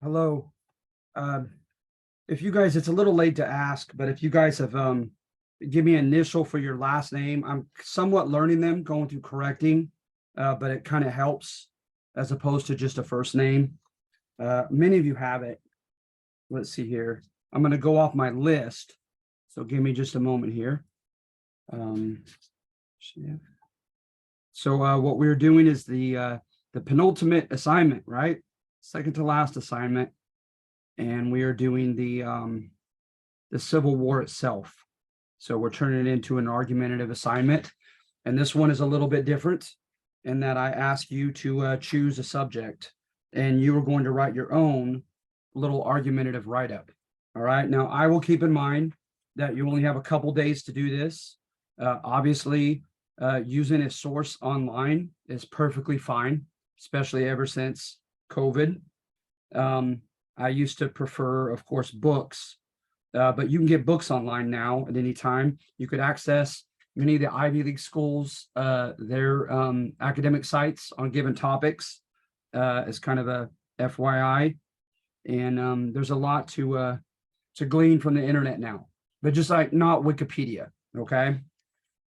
Hello. Um, if you guys, it's a little late to ask, but if you guys have give me an initial for your last name, I'm somewhat learning them, going through correcting, but it kind of helps as opposed to just a first name. Many of you have it. Let's see here. I'm going to go off my list, so give me just a moment here. Yeah. So what we're doing is the penultimate assignment, right? Second to last assignment, and we are doing the Civil War itself. So we're turning it into an argumentative assignment, and this one is a little bit different in that I ask you to choose a subject, and you are going to write your own little argumentative write-up. All right. Now I will keep in mind that you only have a couple days to do this. Obviously, using a source online is perfectly fine, especially ever since COVID. I used to prefer, of course, books, but you can get books online now at any time. You could access many of the Ivy League schools, their academic sites on given topics as kind of a FYI. And there's a lot to glean from the internet now, but just like not Wikipedia. Okay.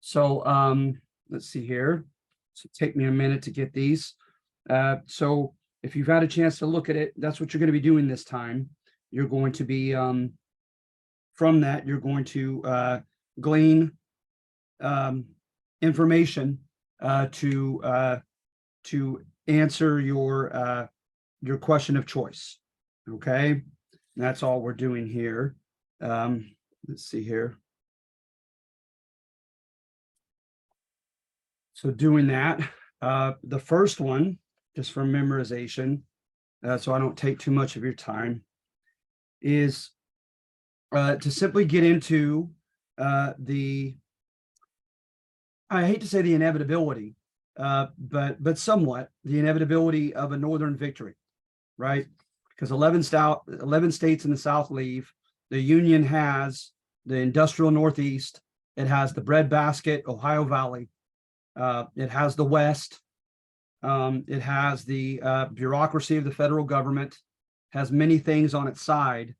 So let's see here. So take me a minute to get these. So if you've had a chance to look at it, that's what you're going to be doing this time. You're going to be from that, you're going to glean information to answer your question of choice. Okay, and that's all we're doing here. Let's see here. So doing that, the first one, just for memorization, so I don't take too much of your time, is to simply get into I hate to say the inevitability, but somewhat the inevitability of a Northern victory, right? Because 11 states in the South leave. The Union has the industrial Northeast. It has the breadbasket, Ohio Valley. It has the West. It has the bureaucracy of the federal government, has many things on its side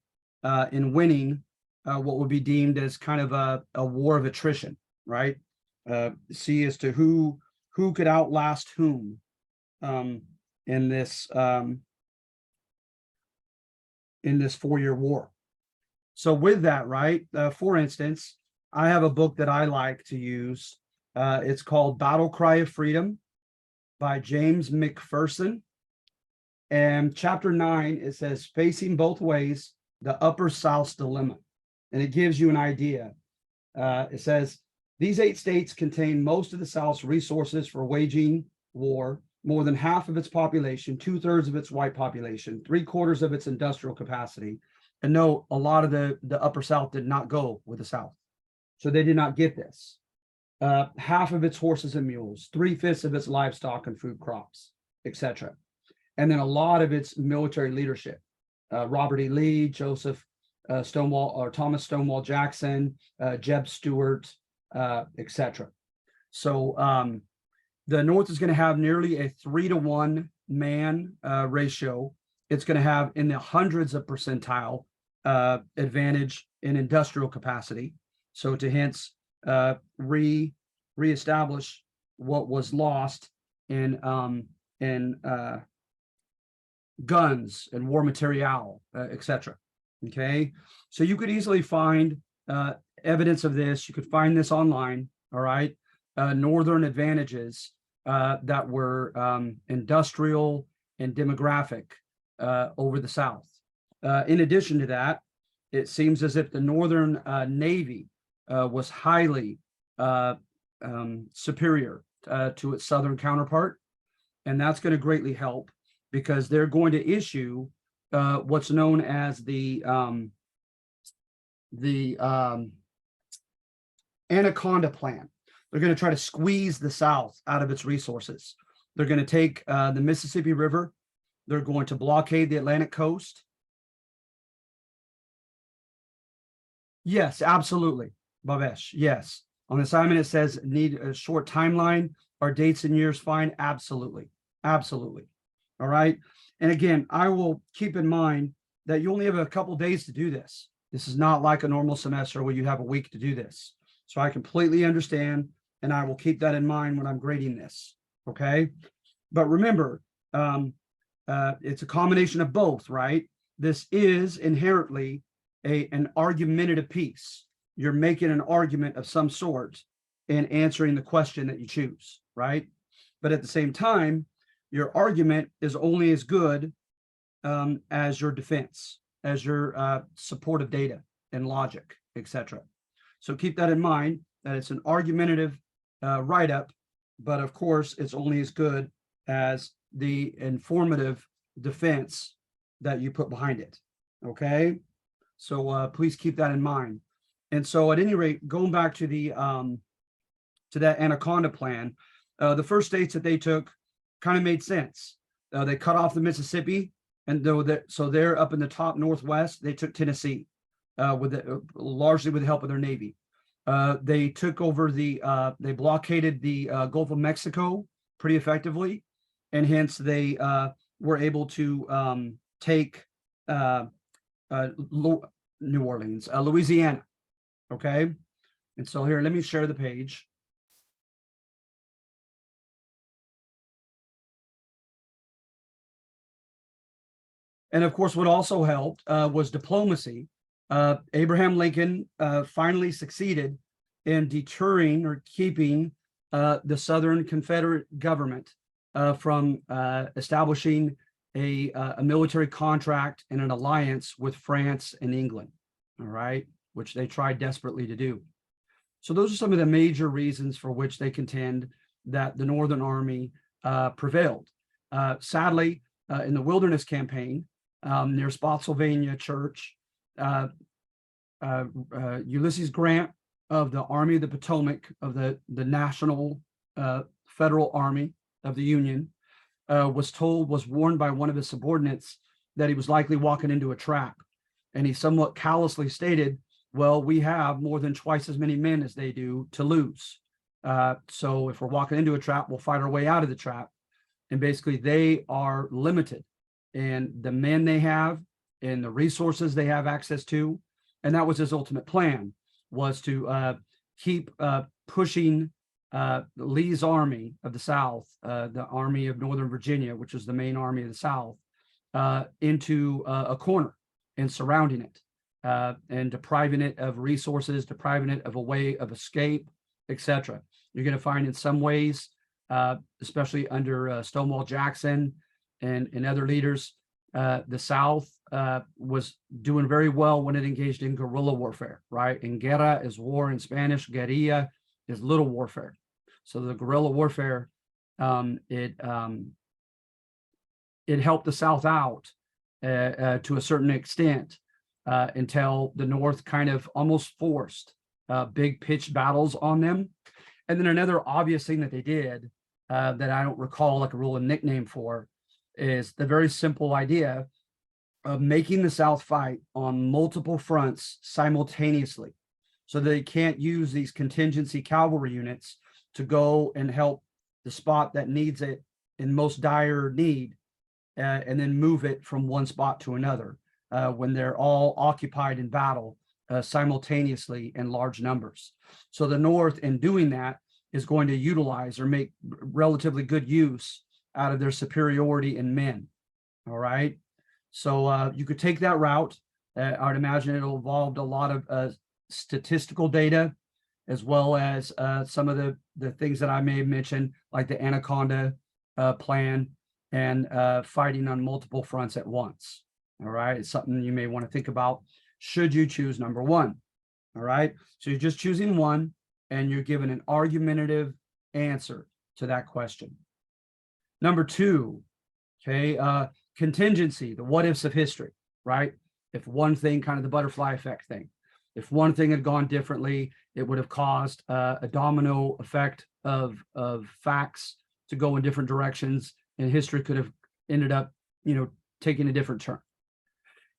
in winning what would be deemed as kind of a war of attrition, right? See as to who could outlast whom in this 4-year war. So with that, right? For instance, I have a book that I like to use. It's called Battle Cry of Freedom by James McPherson. And chapter 9, it says, Facing Both Ways, the Upper South's Dilemma. And it gives you an idea. It says, these 8 states contain most of the South's resources for waging war, more than half of its population, 2/3 of its white population, 3/4 of its industrial capacity. And no, a lot of the Upper South did not go with the South. So they did not get this. Half of its horses and mules, 3/5 of its livestock and food crops, etc. And then a lot of its military leadership. Robert E. Lee, Joseph Stonewall or Thomas Stonewall Jackson, Jeb Stuart, etc. So the North is going to have nearly a 3-to-1 man ratio. It's going to have in the hundreds of percentile advantage in industrial capacity. So to hence reestablish what was lost in guns and war material, etc. Okay, so you could easily find evidence of this. You could find this online. All right, Northern advantages that were industrial and demographic over the South. In addition to that, it seems as if the Northern Navy was highly superior to its Southern counterpart, and that's going to greatly help because they're going to issue what's known as the Anaconda Plan. They're going to try to squeeze the South out of its resources. They're going to take the Mississippi River. They're going to blockade the Atlantic coast. Yes, absolutely, Bhavesh. Yes. On assignment, it says need a short timeline. Are dates and years fine? Absolutely. Absolutely. All right. And again, I will keep in mind that you only have a couple days to do this. This is not like a normal semester where you have a week to do this. So I completely understand, and I will keep that in mind when I'm grading this. Okay. But remember, it's a combination of both, right? This is inherently an argumentative piece. You're making an argument of some sort and answering the question that you choose, right? But at the same time, your argument is only as good as your defense, as your supportive data and logic, etc. So keep that in mind, that it's an argumentative write-up, but of course, it's only as good as the informative defense that you put behind it. Okay, so please keep that in mind. And so, at any rate, going back to the to that Anaconda plan, the first states that they took kind of made sense. They cut off the Mississippi, and so they're up in the top northwest. They took Tennessee, largely with the help of their navy. They took over they blockaded the Gulf of Mexico pretty effectively, and hence they were able to take New Orleans, Louisiana. Okay, and so here, let me share the page. And of course, what also helped was diplomacy. Abraham Lincoln finally succeeded in deterring or keeping the Southern Confederate government from establishing a military contract and an alliance with France and England, all right, which they tried desperately to do. So those are some of the major reasons for which they contend that the Northern Army prevailed. Sadly, in the Wilderness Campaign near Spotsylvania Church, Ulysses Grant of the Army of the Potomac, of the National Federal Army of the Union, was warned by one of his subordinates that he was likely walking into a trap. And he somewhat callously stated, well, we have more than twice as many men as they do to lose. So if we're walking into a trap, we'll fight our way out of the trap. And basically they are limited in the men they have and the resources they have access to. And that was his ultimate plan, was to keep pushing Lee's army of the South, the Army of Northern Virginia, which is the main army of the South, into a corner and surrounding it and depriving it of resources, depriving it of a way of escape, etc. You're going to find in some ways, especially under Stonewall Jackson and other leaders, the South was doing very well when it engaged in guerrilla warfare, right? And guerra is war in Spanish, guerrilla is little warfare. So the guerrilla warfare, it helped the South out to a certain extent until the North kind of almost forced big pitched battles on them. And then another obvious thing that they did that I don't recall like a real nickname for is the very simple idea of making the South fight on multiple fronts simultaneously, so they can't use these contingency cavalry units to go and help the spot that needs it in most dire need, and then move it from one spot to another when they're all occupied in battle simultaneously in large numbers. So the North, in doing that, is going to utilize or make relatively good use out of their superiority in men. All right. So you could take that route. I would imagine it'll involve a lot of statistical data, as well as some of the things that I may have mentioned, like the Anaconda plan and fighting on multiple fronts at once. All right. It's something you may want to think about should you choose number one. All right. So you're just choosing one and you're given an argumentative answer to that question. Number two, okay, contingency, the what ifs of history, right? If one thing, kind of the butterfly effect thing, if one thing had gone differently, it would have caused a domino effect of facts to go in different directions, and history could have ended up, taking a different turn.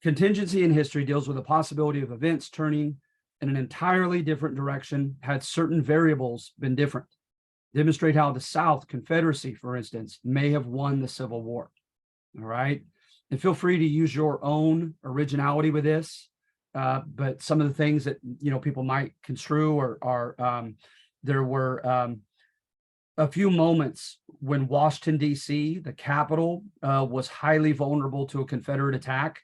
Contingency in history deals with the possibility of events turning in an entirely different direction had certain variables been different. Demonstrate how the South Confederacy, for instance, may have won the Civil War. All right. And feel free to use your own originality with this. But some of the things that, people might construe are there were a few moments when Washington, D.C., the capital, was highly vulnerable to a Confederate attack.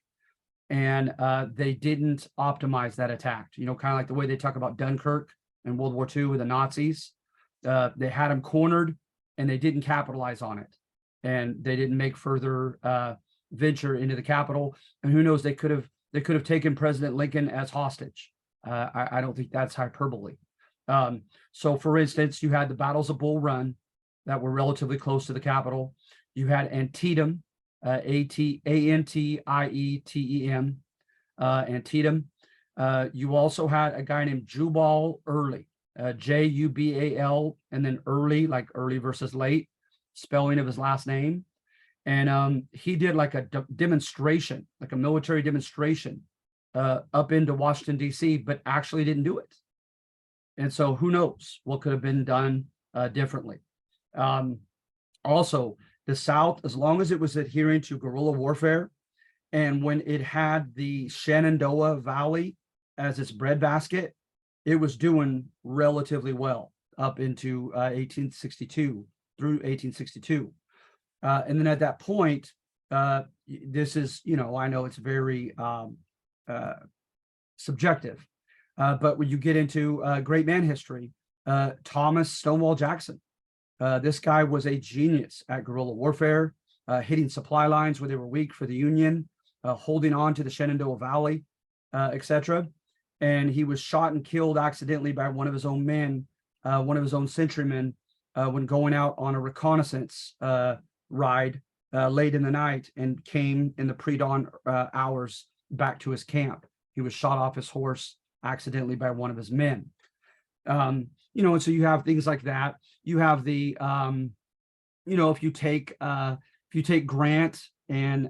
And they didn't optimize that attack, kind of like the way they talk about Dunkirk in World War II with the Nazis. They had them cornered and they didn't capitalize on it. And they didn't make further venture into the capital. And who knows, they could have taken President Lincoln as hostage. I don't think that's hyperbole. So for instance, you had the battles of Bull Run that were relatively close to the capital. You had Antietam, Antietem, Antietam. You also had a guy named Jubal Early, Jubal, and then Early, like early versus late, spelling of his last name. And he did like a demonstration, like a military demonstration up into Washington, D.C., but actually didn't do it. And so who knows what could have been done differently. Also, the South, as long as it was adhering to guerrilla warfare, and when it had the Shenandoah Valley as its breadbasket, it was doing relatively well up into 1862 through 1862. And then at that point, this is, I know it's very subjective, but when you get into great man history, Thomas Stonewall Jackson, this guy was a genius at guerrilla warfare, hitting supply lines where they were weak for the Union, holding on to the Shenandoah Valley, etc. And he was shot and killed accidentally by one of his own men, one of his own sentrymen, when going out on a reconnaissance ride late in the night, and came in the pre-dawn hours back to his camp. He was shot off his horse accidentally by one of his men. And so you have things like that. You have the, if you take Grant and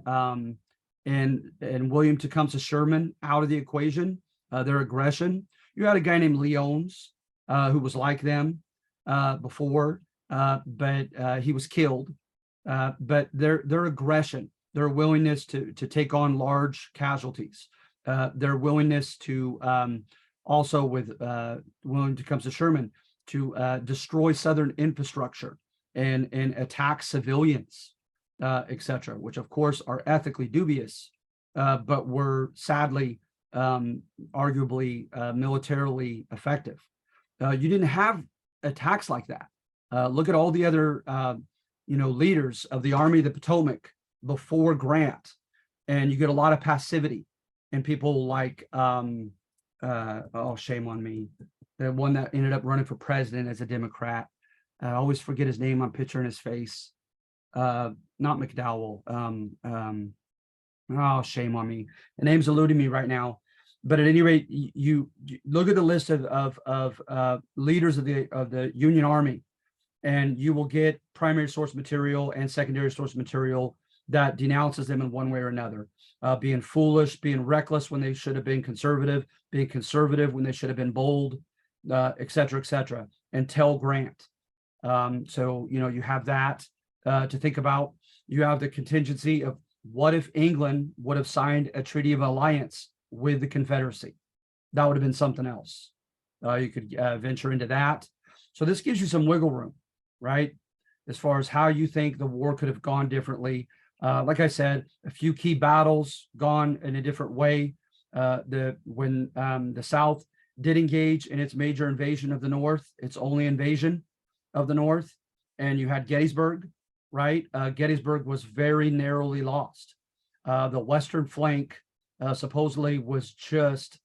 William Tecumseh Sherman out of the equation, their aggression, you had a guy named Leons who was like them before, but he was killed. But their aggression, their willingness to take on large casualties, their willingness to also with William Tecumseh Sherman to destroy Southern infrastructure and attack civilians, etc., which of course are ethically dubious, but were sadly, arguably militarily effective. You didn't have attacks like that. Look at all the other leaders of the Army of the Potomac before Grant, and you get a lot of passivity. And people like, shame on me, the one that ended up running for president as a Democrat. I always forget his name. I'm picturing his face. Not McDowell. Shame on me. The name's eluding me right now. But at any rate, you look at the list of leaders of the Union Army, and you will get primary source material and secondary source material that denounces them in one way or another. Being foolish, being reckless when they should have been conservative, being conservative when they should have been bold, et cetera, until Grant. So, you have that to think about. You have the contingency of what if England would have signed a treaty of alliance with the Confederacy? That would have been something else. You could venture into that. So this gives you some wiggle room, right? As far as how you think the war could have gone differently. Like I said, a few key battles gone in a different way. When the South did engage in its major invasion of the North, its only invasion of the North, and you had Gettysburg, right? Gettysburg was very narrowly lost. The western flank supposedly was just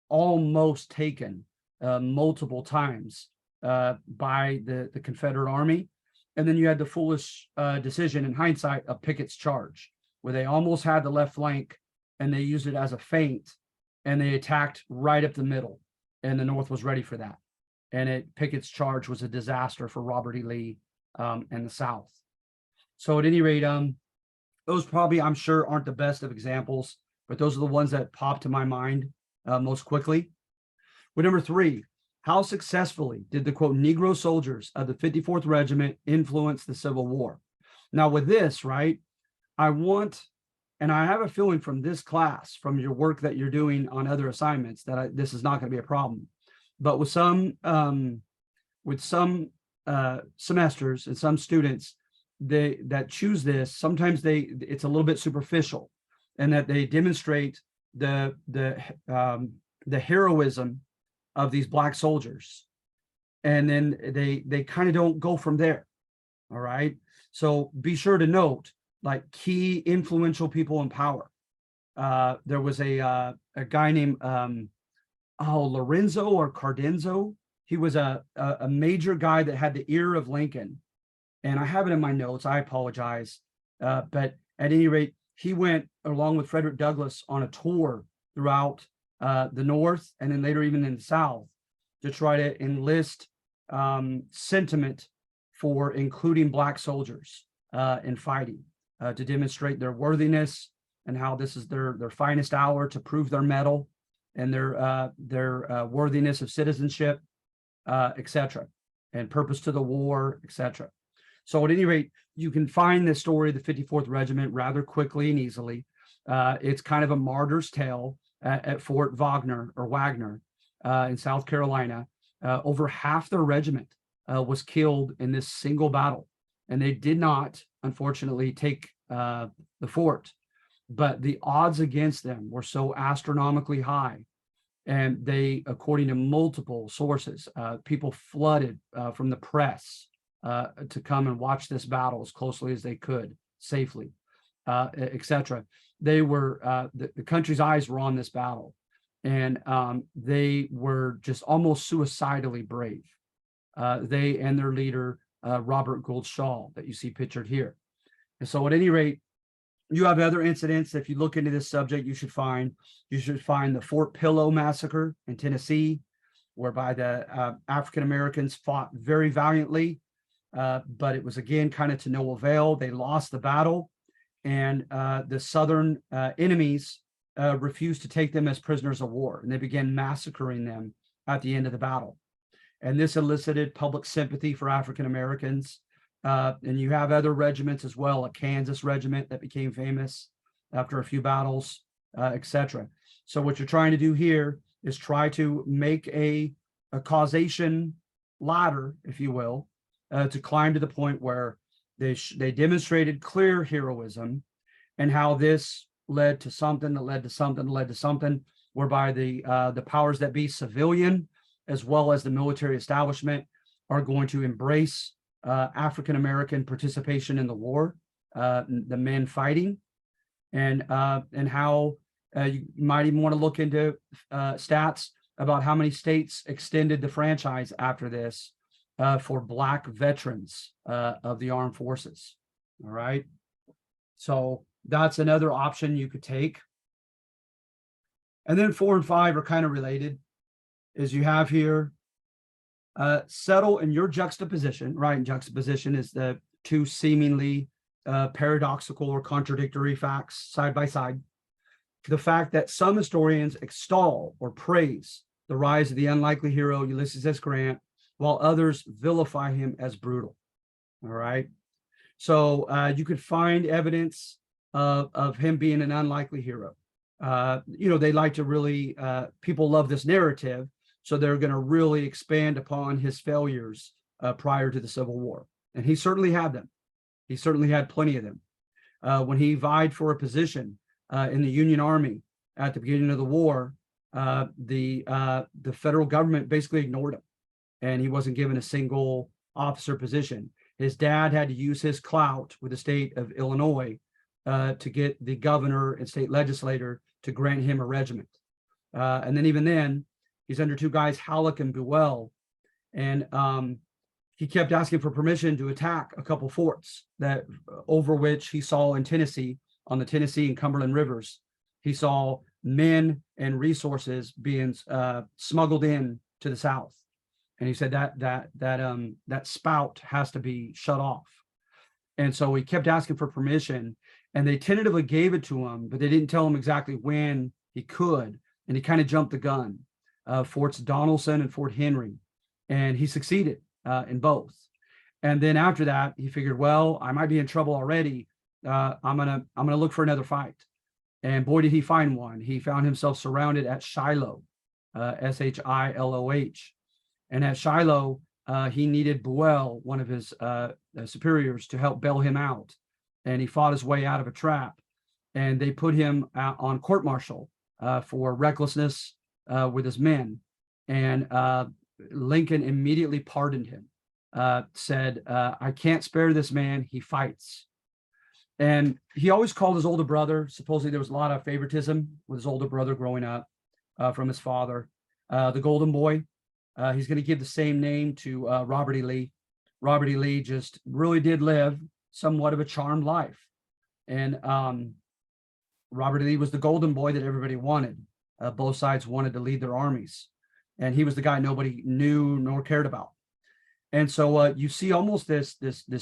almost taken multiple times by the Confederate Army. And then you had the foolish decision in hindsight of Pickett's charge, where they almost had the left flank and they used it as a feint, and they attacked right up the middle, and the North was ready for that. And Pickett's charge was a disaster for Robert E. Lee and the South. So at any rate, those probably, I'm sure, aren't the best of examples, but those are the ones that pop to my mind most quickly. With number 3, how successfully did the, quote, Negro soldiers of the 54th Regiment influence the Civil War? Now with this, right, I want, and I have a feeling from this class, from your work that you're doing on other assignments, that this is not going to be a problem. But with some semesters and some students that choose this, sometimes it's a little bit superficial, and that they demonstrate the heroism of these Black soldiers, and then they kind of don't go from there. All right. So be sure to note, like, key influential people in power. There was a guy named Lorenzo or Cardenzo. He was a major guy that had the ear of Lincoln, and I have it in my notes. I apologize, but at any rate, he went along with Frederick Douglass on a tour throughout the North, and then later even in the South, to try to enlist sentiment for including Black soldiers in fighting, to demonstrate their worthiness and how this is their finest hour to prove their mettle and their worthiness of citizenship, etc., and purpose to the war, etc. So at any rate, you can find this story of the 54th Regiment rather quickly and easily. It's kind of a martyr's tale at Fort Wagner in South Carolina. Over half their regiment was killed in this single battle, and they did not, unfortunately, take the fort. But the odds against them were so astronomically high, and they, according to multiple sources, people flooded from the press to come and watch this battle as closely as they could safely, etc. They were the country's eyes were on this battle, and they were just almost suicidally brave. They and their leader, Robert Gould Shaw, that you see pictured here. And so at any rate, you have other incidents. If you look into this subject, you should find the Fort Pillow massacre in Tennessee, whereby the African Americans fought very valiantly, but it was again kind of to no avail. They lost the battle, and the Southern enemies refused to take them as prisoners of war, and they began massacring them at the end of the battle. And this elicited public sympathy for African Americans. And you have other regiments as well, a Kansas regiment that became famous after a few battles, etc. So what you're trying to do here is try to make a causation ladder, if you will, to climb to the point where they demonstrated clear heroism, and how this led to something that led to something that led to something, whereby the powers that be, civilian as well as the military establishment, are going to embrace African-American participation in the war, the men fighting, and how you might even want to look into stats about how many states extended the franchise after this for Black veterans of the armed forces. All right. So that's another option you could take. And then 4 and 5 are kind of related, as you have here. Settle in your juxtaposition, right? And juxtaposition is the two seemingly paradoxical or contradictory facts side by side. The fact that some historians extol or praise the rise of the unlikely hero Ulysses S. Grant, while others vilify him as brutal. All right. So you could find evidence of him being an unlikely hero. They like to really, people love this narrative, so they're going to really expand upon his failures prior to the Civil War. And he certainly had them. He certainly had plenty of them. When he vied for a position in the Union Army at the beginning of the war, the federal government basically ignored him, and he wasn't given a single officer position. His dad had to use his clout with the state of Illinois to get the governor and state legislator to grant him a regiment. And then even then, he's under two guys, Halleck and Buell, and he kept asking for permission to attack a couple forts that over which he saw in Tennessee, on the Tennessee and Cumberland rivers. He saw men and resources being smuggled in to the South, and he said that spout has to be shut off. And so he kept asking for permission, and they tentatively gave it to him, but they didn't tell him exactly when he could, and he kind of jumped the gun. Forts Donelson and Fort Henry, and he succeeded in both. And then after that, he figured, well, I might be in trouble already. I'm gonna look for another fight. And boy, did he find one. He found himself surrounded at Shiloh, Shiloh. And at Shiloh, he needed Buell, one of his superiors, to help bail him out. And he fought his way out of a trap. And they put him on court martial for recklessness with his men. And Lincoln immediately pardoned him, said, I can't spare this man. He fights. And he always called his older brother. Supposedly there was a lot of favoritism with his older brother growing up from his father, the Golden Boy. He's going to give the same name to Robert E. Lee. Robert E. Lee just really did live somewhat of a charmed life. And Robert E. Lee was the Golden Boy that everybody wanted. Both sides wanted to lead their armies. And he was the guy nobody knew nor cared about. And so you see almost this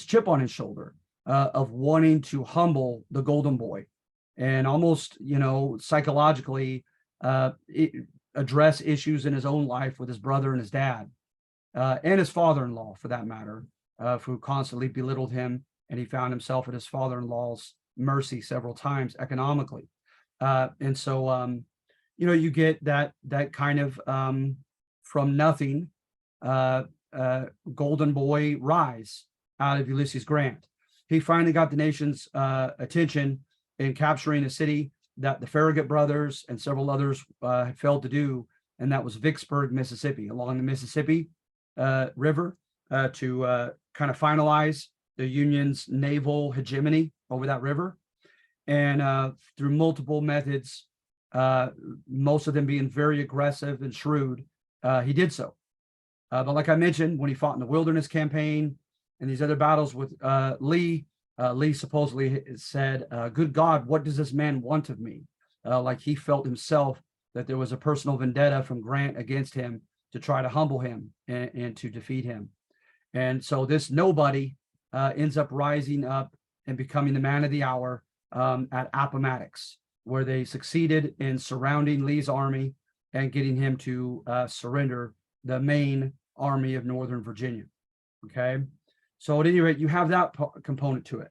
chip on his shoulder of wanting to humble the Golden Boy and almost, psychologically address issues in his own life with his brother and his dad and his father-in-law, for that matter, who constantly belittled him. And he found himself at his father-in-law's mercy several times economically. And so, you get that kind of from nothing Golden Boy rise out of Ulysses Grant. He finally got the nation's attention in capturing a city that the Farragut brothers and several others had failed to do, and that was Vicksburg, Mississippi, along the Mississippi River, to kind of finalize the Union's naval hegemony over that river. And through multiple methods, most of them being very aggressive and shrewd, he did so. But like I mentioned, when he fought in the Wilderness Campaign and these other battles with Lee, Lee supposedly said, good God, what does this man want of me? Like he felt himself that there was a personal vendetta from Grant against him to try to humble him and to defeat him. And so this nobody ends up rising up and becoming the man of the hour at Appomattox, where they succeeded in surrounding Lee's army and getting him to surrender the main army of Northern Virginia. Okay. So at any rate, you have that component to it.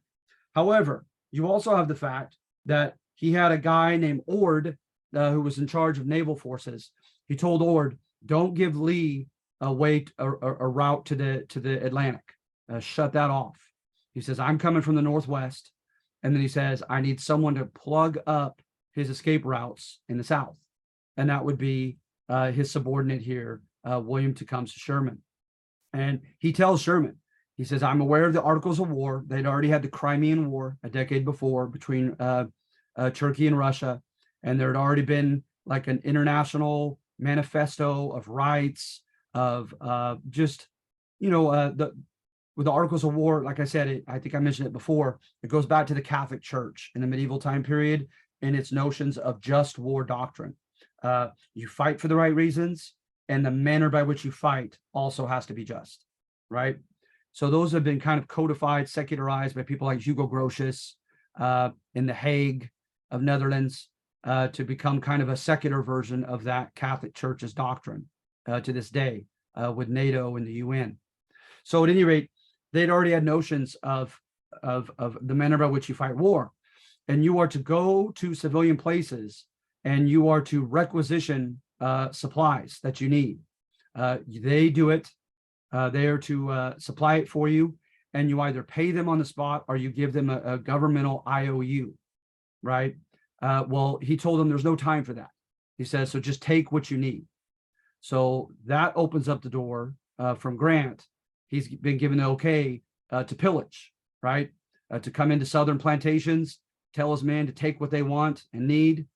However, you also have the fact that he had a guy named Ord who was in charge of naval forces. He told Ord, don't give Lee a route to the Atlantic. Shut that off. He says, I'm coming from the Northwest. And then he says, I need someone to plug up his escape routes in the South. And that would be his subordinate here, William Tecumseh Sherman. And he tells Sherman, he says, I'm aware of the Articles of War. They'd already had the Crimean War a decade before between Turkey and Russia. And there had already been like an international manifesto of rights, of with the Articles of War, like I said, I think I mentioned it before, it goes back to the Catholic Church in the medieval time period and its notions of just war doctrine. You fight for the right reasons, and the manner by which you fight also has to be just, right? So those have been kind of codified, secularized by people like Hugo Grotius in The Hague of Netherlands to become kind of a secular version of that Catholic Church's doctrine to this day with NATO and the UN. So at any rate, they'd already had notions of the manner by which you fight war. And you are to go to civilian places and you are to requisition supplies that you need. They do it. They are to supply it for you, and you either pay them on the spot or you give them a governmental IOU, right? Well, he told them there's no time for that. He says, so just take what you need. So that opens up the door from Grant. He's been given the okay to pillage, right? To come into Southern plantations, tell his men to take what they want and need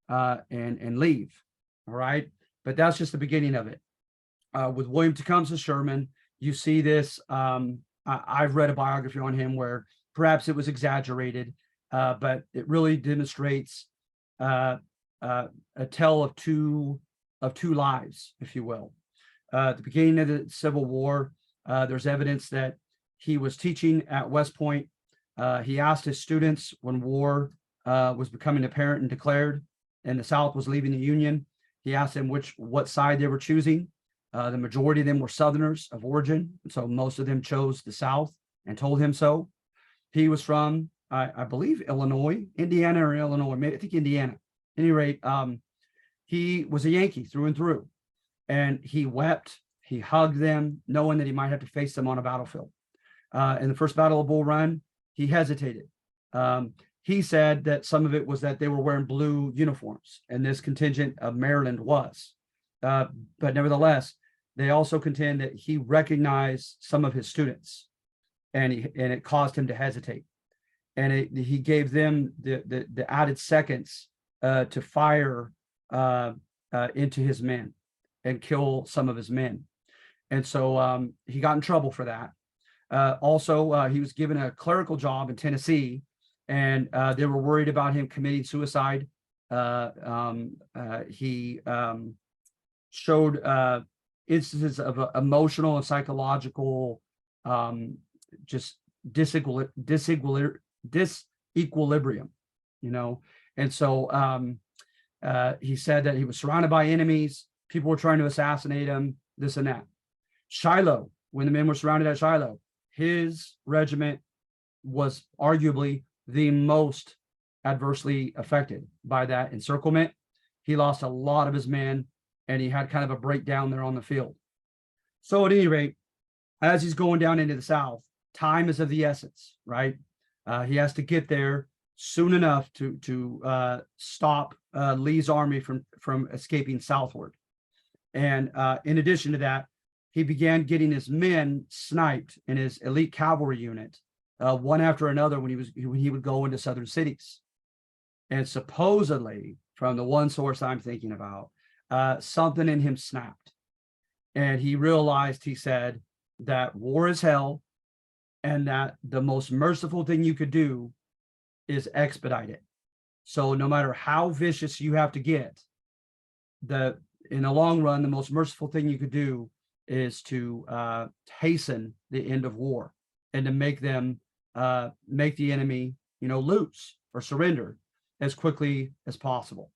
and leave, all right? But that's just the beginning of it. With William Tecumseh Sherman, you see this. I've read a biography on him where perhaps it was exaggerated, but it really demonstrates a tale of two lives, if you will. At the beginning of the Civil War, there's evidence that he was teaching at West Point. He asked his students when war was becoming apparent and declared, and the South was leaving the Union. He asked them what side they were choosing. The majority of them were Southerners of origin, so most of them chose the South and told him so. He was from I believe Illinois, Indiana or Illinois, maybe I think Indiana. At any rate, he was a Yankee through and through, and he wept. He hugged them, knowing that he might have to face them on a battlefield. In the first Battle of Bull Run, he hesitated. He said that some of it was that they were wearing blue uniforms, and this contingent of Maryland was. But nevertheless, they also contend that he recognized some of his students, and it caused him to hesitate. And he gave them the added seconds to fire into his men and kill some of his men. And so he got in trouble for that. Also, he was given a clerical job in Tennessee, and they were worried about him committing suicide. He showed instances of emotional and psychological just disequilibrium, you know. And so he said that he was surrounded by enemies. People were trying to assassinate him, this and that. Shiloh, when the men were surrounded at Shiloh, his regiment was arguably the most adversely affected by that encirclement. He lost a lot of his men, and he had kind of a breakdown there on the field. So at any rate, as he's going down into the South, time is of the essence, right? He has to get there soon enough to stop Lee's army from escaping southward. And in addition to that, he began getting his men sniped in his elite cavalry unit, one after another when he would go into southern cities. And supposedly, from the one source I'm thinking about, something in him snapped. And he realized, he said, that war is hell, and that the most merciful thing you could do is expedite it. So no matter how vicious you have to get, in the long run, the most merciful thing you could do is to hasten the end of war and to make the enemy, lose or surrender as quickly as possible.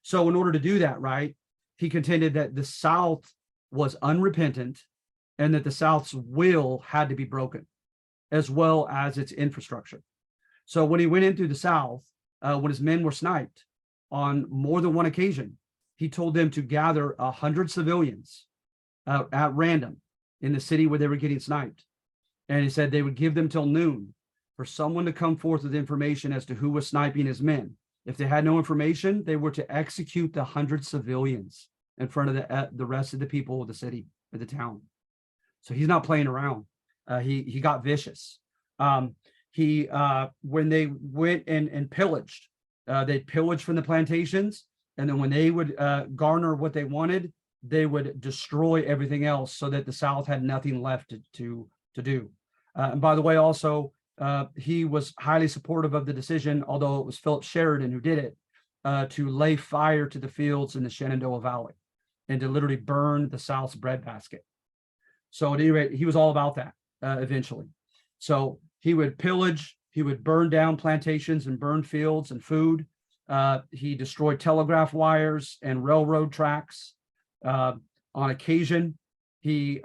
So in order to do that, right, he contended that the South was unrepentant and that the South's will had to be broken, as well as its infrastructure. So when he went in through the South, when his men were sniped on more than one occasion, he told them to gather 100 civilians at random in the city where they were getting sniped. And he said they would give them till noon for someone to come forth with information as to who was sniping his men. If they had no information, they were to execute the 100 civilians in front of the rest of the people of the city, of the town. So he's not playing around. He got vicious. When they went and pillaged, they'd pillage from the plantations, and then when they would garner what they wanted, they would destroy everything else so that the South had nothing left to do. And by the way, also, he was highly supportive of the decision, although it was Philip Sheridan who did it, to lay fire to the fields in the Shenandoah Valley and to literally burn the South's breadbasket. So at any rate, he was all about that eventually. So he would pillage, he would burn down plantations and burn fields and food. He destroyed telegraph wires and railroad tracks. On occasion, he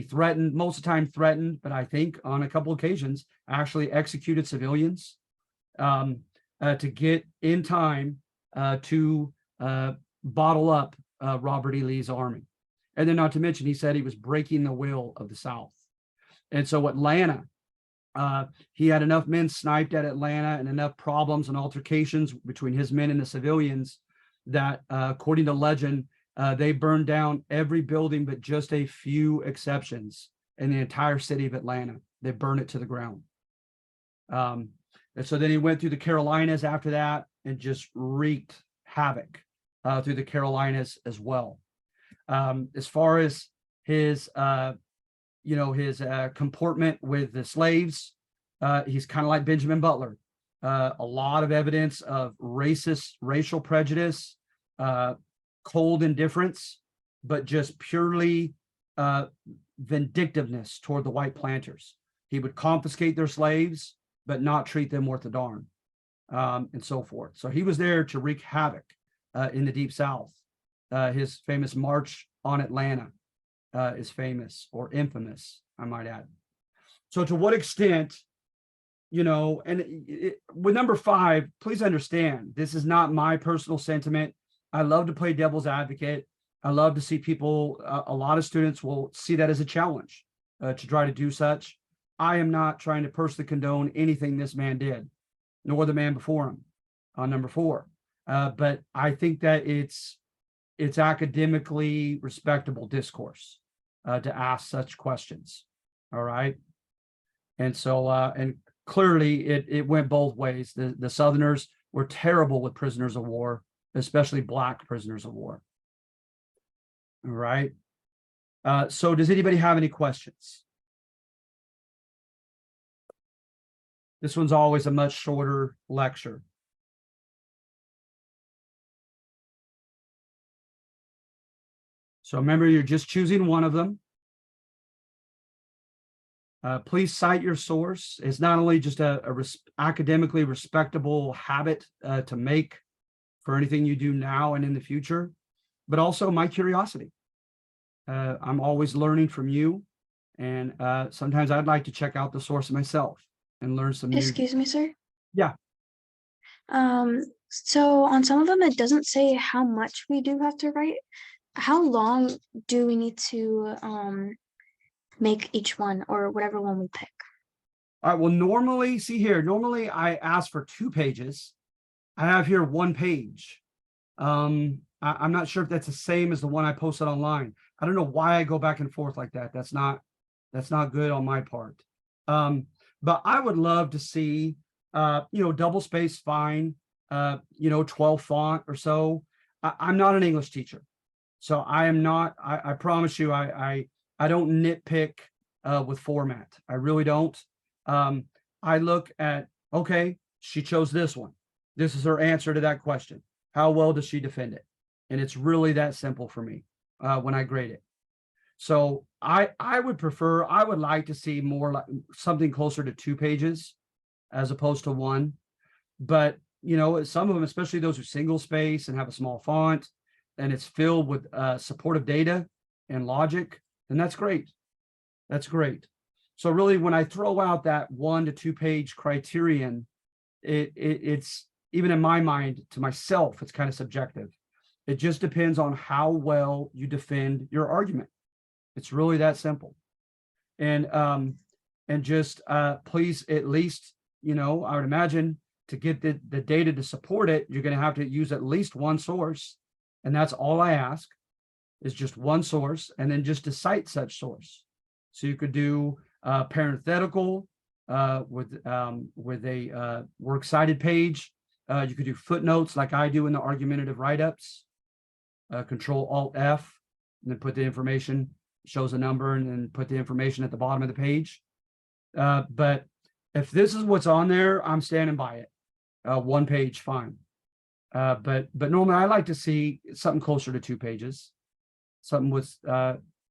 threatened, most of the time threatened, but I think on a couple occasions actually executed civilians to get in time to bottle up Robert E. Lee's army. And then not to mention, he said he was breaking the will of the South. And so Atlanta, he had enough men sniped at Atlanta and enough problems and altercations between his men and the civilians that, according to legend, they burned down every building but just a few exceptions in the entire city of Atlanta. They burned it to the ground. And so then he went through the Carolinas after that and just wreaked havoc through the Carolinas as well. As far as his comportment with the slaves, he's kind of like Benjamin Butler. A lot of evidence of racial prejudice, cold indifference, but just purely vindictiveness toward the white planters. He would confiscate their slaves, but not treat them worth a darn, and so forth. So he was there to wreak havoc in the Deep South. His famous March on Atlanta is famous, or infamous, I might add. So to what extent you know, and with number 5, please understand, this is not my personal sentiment. I love to play devil's advocate. I love to see people, a lot of students will see that as a challenge to try to do such. I am not trying to personally condone anything this man did, nor the man before him on number 4. But I think that it's academically respectable discourse to ask such questions. All right. And so, and clearly it went both ways. The Southerners were terrible with prisoners of war, especially Black prisoners of war. All right. So does anybody have any questions? This one's always a much shorter lecture. So remember, you're just choosing one of them. Please cite your source. It's not only just a academically respectable habit to make for anything you do now and in the future, but also my curiosity. I'm always learning from you, and sometimes I'd like to check out the source myself and learn some new. Excuse me, sir. Yeah. So on some of them, it doesn't say how much we do have to write. How long do we need to make each one, or whatever one we pick? All right. Well, normally, see here, normally I ask for 2 pages. I have here 1 page. I'm not sure if that's the same as the one I posted online. I don't know why I go back and forth like that. That's not good on my part. But I would love to see, double space, fine, 12 font or so. I'm not an English teacher, so I am not, I promise you, I don't nitpick with format. I really don't. I look at, okay, she chose this one. This is her answer to that question. How well does she defend it? And it's really that simple for me when I grade it. So I would like to see more like something closer to 2 pages as opposed to 1. But, some of them, especially those who single space and have a small font, and it's filled with supportive data and logic, then that's great. That's great. So really, when I throw out that 1 to 2 page criterion, it's, even in my mind, to myself, it's kind of subjective. It just depends on how well you defend your argument. It's really that simple. And just please, at least, I would imagine to get the data to support it, you're going to have to use at least 1 source. And that's all I ask, is just 1 source, and then just to cite such source. So you could do parenthetical with a works cited page. You could do footnotes like I do in the argumentative write-ups. Control Alt F, and then put the information, shows a number, and then put the information at the bottom of the page. But if this is what's on there, I'm standing by it. 1 page, fine. But normally I like to see something closer to 2 pages, something with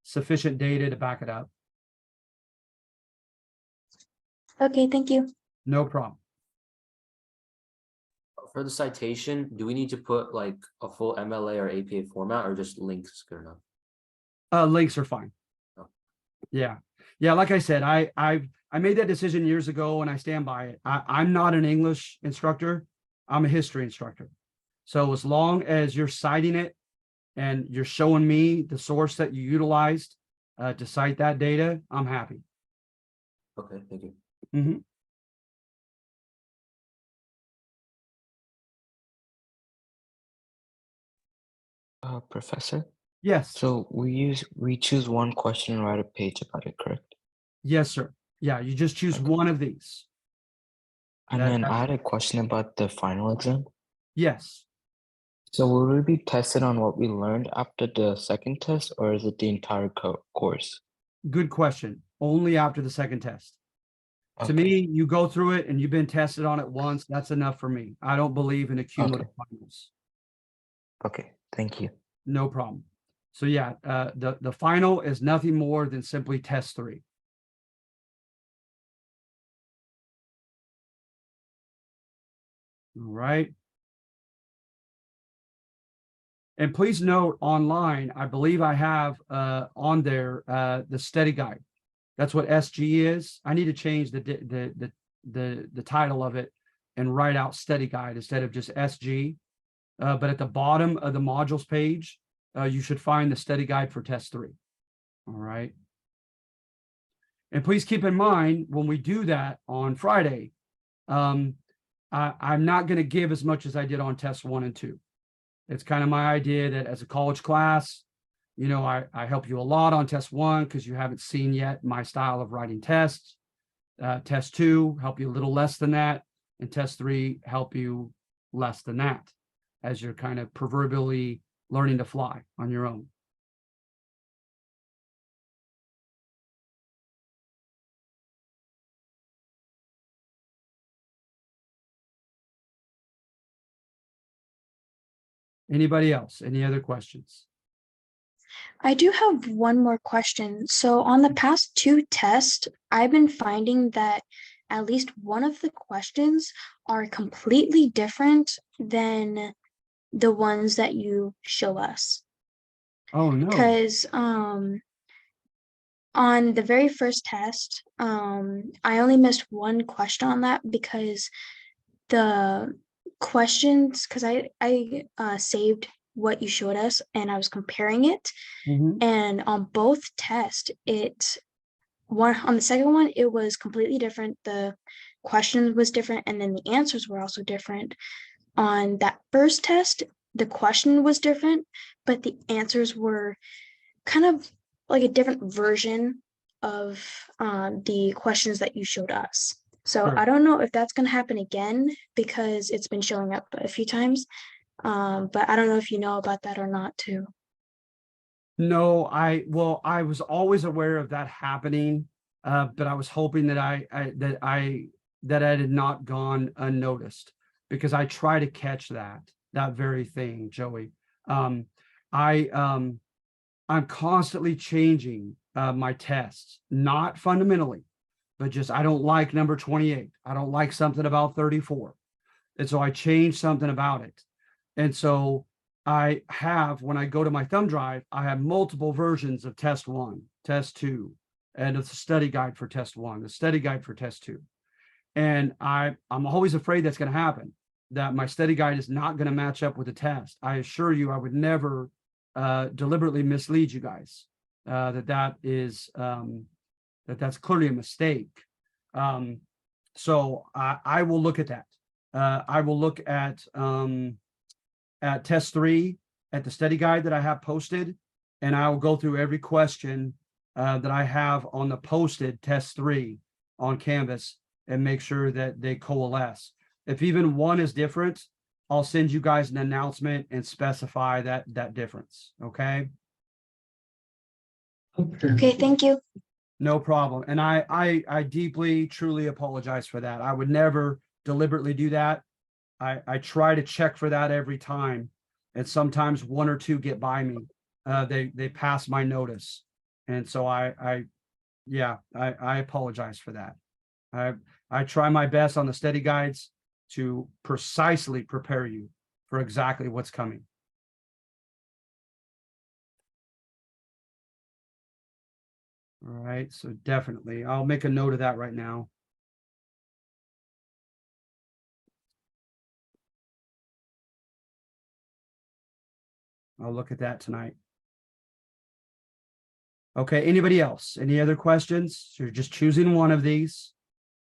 sufficient data to back it up. Okay, thank you. No problem. For the citation, do we need to put like a full MLA or APA format, or just links good enough? Links are fine. Oh. Yeah. Like I said, I made that decision years ago, and I stand by it. I'm not an English instructor. I'm a history instructor. So as long as you're citing it and you're showing me the source that you utilized to cite that data, I'm happy. Okay, thank you. Mm-hmm. Professor? Yes. So we choose 1 question and write a page about it, correct? Yes, sir. Yeah, you just choose Okay. 1 of these. And then I had a question about the final exam. Yes. So will we be tested on what we learned after the second test, or is it the entire course? Good question. Only after the second test. To Okay. me, you go through it and you've been tested on it once. That's enough for me. I don't believe in accumulative finals. Okay, thank you. No problem. So yeah, the final is nothing more than simply test 3. All right. And please note, online, I believe I have on there the study guide. That's what SG is. I need to change the the title of it and write out study guide instead of just SG. But at the bottom of the modules page, you should find the study guide for test 3. All right. And please keep in mind when we do that on Friday, I'm not going to give as much as I did on test 1 and 2. It's kind of my idea that as a college class, you know, I help you a lot on test 1 because you haven't seen yet my style of writing tests. Test 2 help you a little less than that, and test 3 help you less than that, as you're kind of proverbially learning to fly on your own. Anybody else? Any other questions? I do have one more question. So on the past 2 tests, I've been finding that at least one of the questions are completely different than the ones that you show us. Oh, no. Because on the very first test, I only missed one question on that because the questions, because I saved what you showed us and I was comparing it. Mhm. And on both tests, on the second one, it was completely different. The question was different, and then the answers were also different. On that first test, the question was different, but the answers were kind of like a different version of the questions that you showed us. So Sure. I don't know if that's going to happen again because it's been showing up a few times. But I don't know if you know about that or not too. No, I was always aware of that happening, but I was hoping that I had not gone unnoticed, because I try to catch that very thing, Joey. I'm constantly changing my tests, not fundamentally, but just I don't like number 28. I don't like something about 34. And so I changed something about it. And so I have, when I go to my thumb drive, I have multiple versions of test 1, test 2, and it's a study guide for test 1, the study guide for test 2. And I'm always afraid that's going to happen, that my study guide is not going to match up with the test. I assure you, I would never deliberately mislead you guys, that's clearly a mistake. So I will look at that. I will look at test 3 at the study guide that I have posted, and I will go through every question that I have on the posted test 3 on Canvas and make sure that they coalesce. If even one is different, I'll send you guys an announcement and specify that difference. Okay. Okay, thank you. No problem. And I deeply, truly apologize for that. I would never deliberately do that. I try to check for that every time. And sometimes 1 or 2 get by me. They pass my notice. And so I apologize for that. I try my best on the study guides to precisely prepare you for exactly what's coming. All right, so definitely, I'll make a note of that right now. I'll look at that tonight. Okay, anybody else? Any other questions? So you're just choosing one of these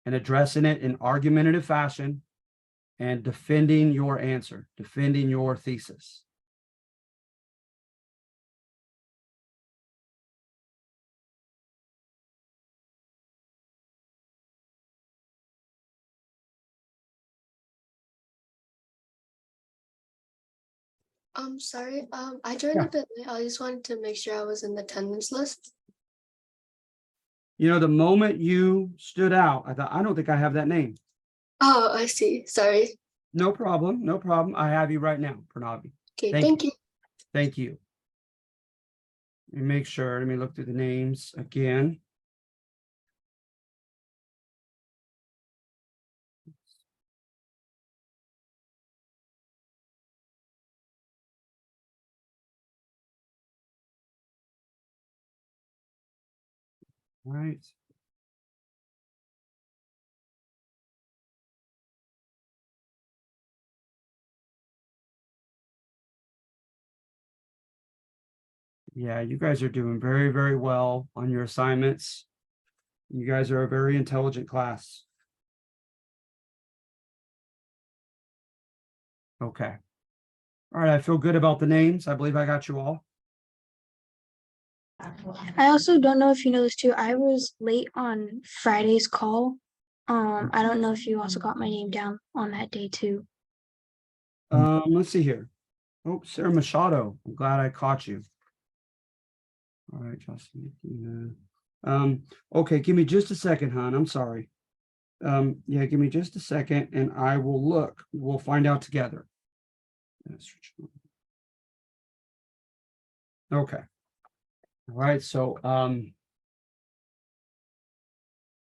and addressing it in argumentative fashion and defending your answer, defending your thesis. Sorry, I joined a bit late. I just wanted to make sure I was in the attendance list. You know, the moment you stood out, I thought, I don't think I have that name. Oh, I see. Sorry. No problem. No problem. I have you right now, Pranavi. Okay, Thank thank you. Thank you. Let me make sure. Let me look through the names again. All right. Yeah, you guys are doing very, very well on your assignments. You guys are a very intelligent class. Okay. All right, I feel good about the names. I believe I got you all. I also don't know if you know this too. I was late on Friday's call. I don't know if you also got my name down on that day too. Let's see here. Oh, Sarah Machado. I'm glad I caught you. All right, Justin. Okay, give me just a second, hon. I'm sorry. Yeah, give me just a second and I will look. We'll find out together. Okay. All right, so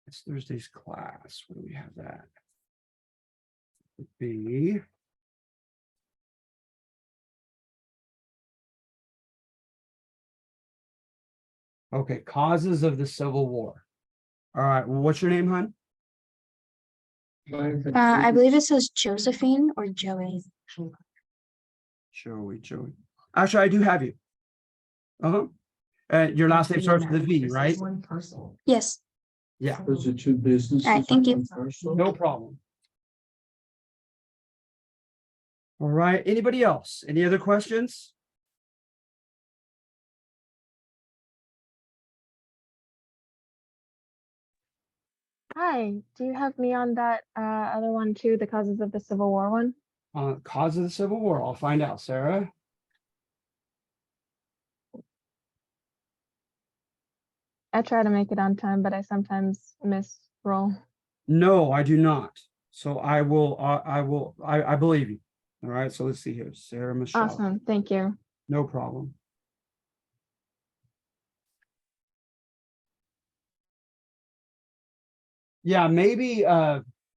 it's Thursday's class. Where do we have that? Would be okay, causes of the Civil War. All right, well, what's your name, hon? I believe it says Josephine or Joey. Joey. Actually, I do have you. Your last name starts with a V, right? Yes. Yeah, Those are two businesses. All right, thank you. no problem. All right, anybody else? Any other questions? Hi, do you have me on that other one too, the causes of the Civil War one? Cause of the Civil War. I'll find out, Sarah. I try to make it on time, but I sometimes miss roll. No, I do not. So I believe you. All right, so let's see here. Sarah Michelle. Awesome, thank you. No problem. Yeah, maybe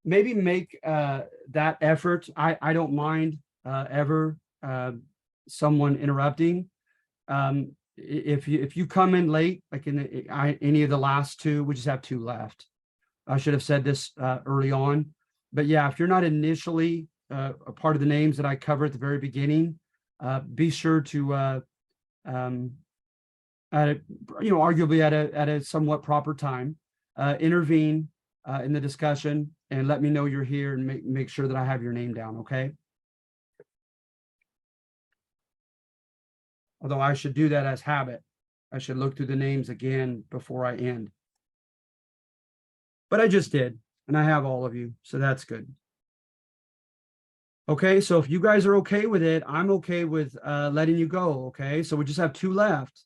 make that effort. I don't mind ever someone interrupting. If you come in late, like in any of the last two, we just have two left. I should have said this early on, but yeah, if you're not initially a part of the names that I cover at the very beginning, be sure to arguably at a somewhat proper time, intervene in the discussion and let me know you're here and make sure that I have your name down. Okay. Although I should do that as habit. I should look through the names again before I end. But I just did, and I have all of you, so that's good. Okay, so if you guys are okay with it, I'm okay with letting you go, okay? So we just have two left.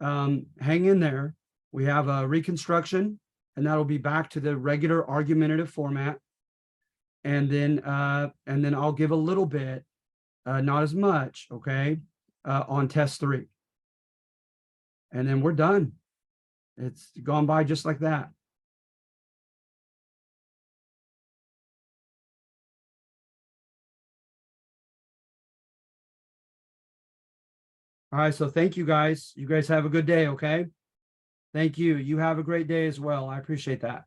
Hang in there. We have a reconstruction, and that'll be back to the regular argumentative format. And then I'll give a little bit, not as much, okay, on test 3. And then we're done. It's gone by just like that. All right, so thank you guys. You guys have a good day, okay? Thank you. You have a great day as well. I appreciate that.